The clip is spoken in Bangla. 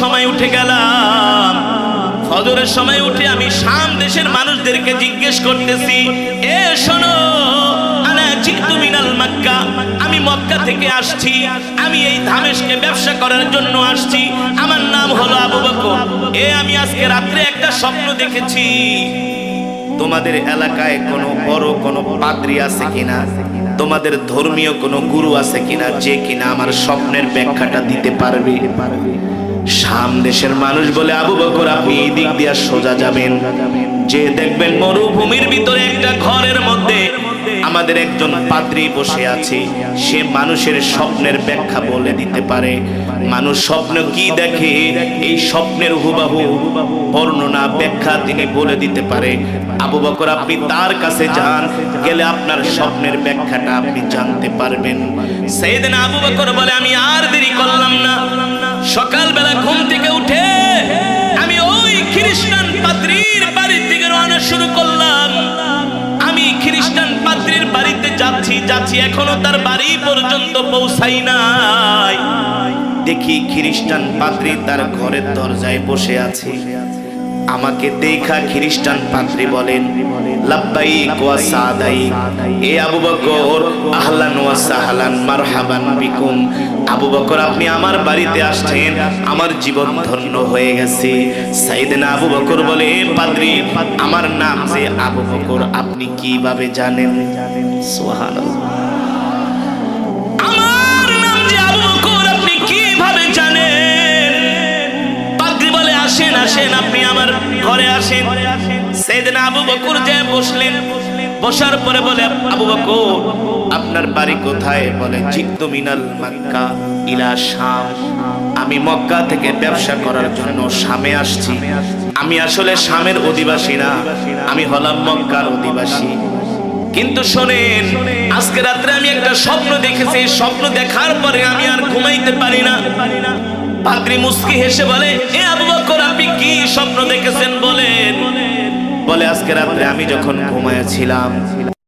সময় উঠে গেলাম। ফজরের সময় উঠে আমি শাম দেশের মানুষদেরকে জিজ্ঞেস করতেছি, এ শোনো, আনা জিতু মিনাল মক্কা, আমি মক্কা থেকে আসছি, আমি এই দামেস্কে ব্যবসা করার জন্য আসছি, আমার নাম হলো আবু বকর। আমি আজকে রাত্রে একটা স্বপ্ন দেখেছি, তোমাদের এলাকায় কোনো বড় কোনো পাদ্রী আছে কিনা, তোমাদের ধর্মীয় কোনো গুরু আছে কিনা, যে কিনা আমার স্বপ্নের ব্যাখ্যাটা দিতে পারবে। শাম দেশের মানুষ বলে, আবু বকর আপনি এই দিক দিয়ে সোজা যাবেন, যে দেখবেন মরুভূমির ভিতরে একটা ঘরের মধ্যে আমাদের একজন পাদ্রী বসে আছে, সে মানুষের স্বপ্নের ব্যাখ্যা বলে দিতে পারে। মানুষ স্বপ্ন কি দেখে এই স্বপ্নের হুবাহু বর্ণনা ব্যাখ্যা তিনি বলে দিতে পারে। আবু বকর আপনি তার কাছে যান, গেলে আপনার স্বপ্নের ব্যাখ্যাটা আপনি জানতে পারবেন। সাইয়েদনা আবু বকর বলে, আমি আর দেরি করলাম না, সকালবেলা ঘুম থেকে উঠে আমি ওই খ্রিস্টান পাদ্রীর বাড়ির দিকে রওনা শুরু করলাম। আমি খ্রিস্টান পাদ্রীর বাড়িতে যাচ্ছি, এখনো তার বাড়ি পর্যন্ত পৌঁছাই নাই। দেখি খ্রিস্টান পাদ্রী তার ঘরের দরজায় বসে আছে। আমাকে দেখা খ্রিস্টান পাদ্রী বলেন, লাব্বাইক ওয়া সাদাইক, এ আবু বকর, আহলান ওয়া সাহলান, মারহাবান বিকুম। আবু বকর আপনি আমার বাড়িতে আসছেন, আমার জীবন ধন্য হয়ে গেছে। সাইয়েদনা আবু বকর বলে, পাদ্রী আমার নাম যে আবু বকর আপনি কিভাবে জানেন? সুবহানাল্লাহ, আমার নাম যে আবু বকর আপনি কিভাবে জানেন? পাদ্রী বলে, আসেন আসেন, আপনি আমার ঘরে আসেন। সাইয়েদনা আবু বকর যে বসলেন, বসার পরে বলে, আবু বকর আপনার বাড়ি কোথায়? বলে, জিতু মিনাল মক্কা ইলা শাম, আমি মক্কা থেকে ব্যবসা করার জন্য শামে আসছি। আমি আসলে শামের অধিবাসী না, আমি হলাম মক্কার অধিবাসী। কিন্তু শোনেন, আজকে রাত্রে আমি একটা স্বপ্ন দেখেছি, স্বপ্ন দেখার পরে আমি আর ঘুমাইতে পারি না। পাদ্রী মুস্কি হেসে বলে, এ আবু বকর আপনি কি স্বপ্ন দেখেছেন বলেন? বলে, আজকে রাত্রে আমি যখন ঘুমাইছিলাম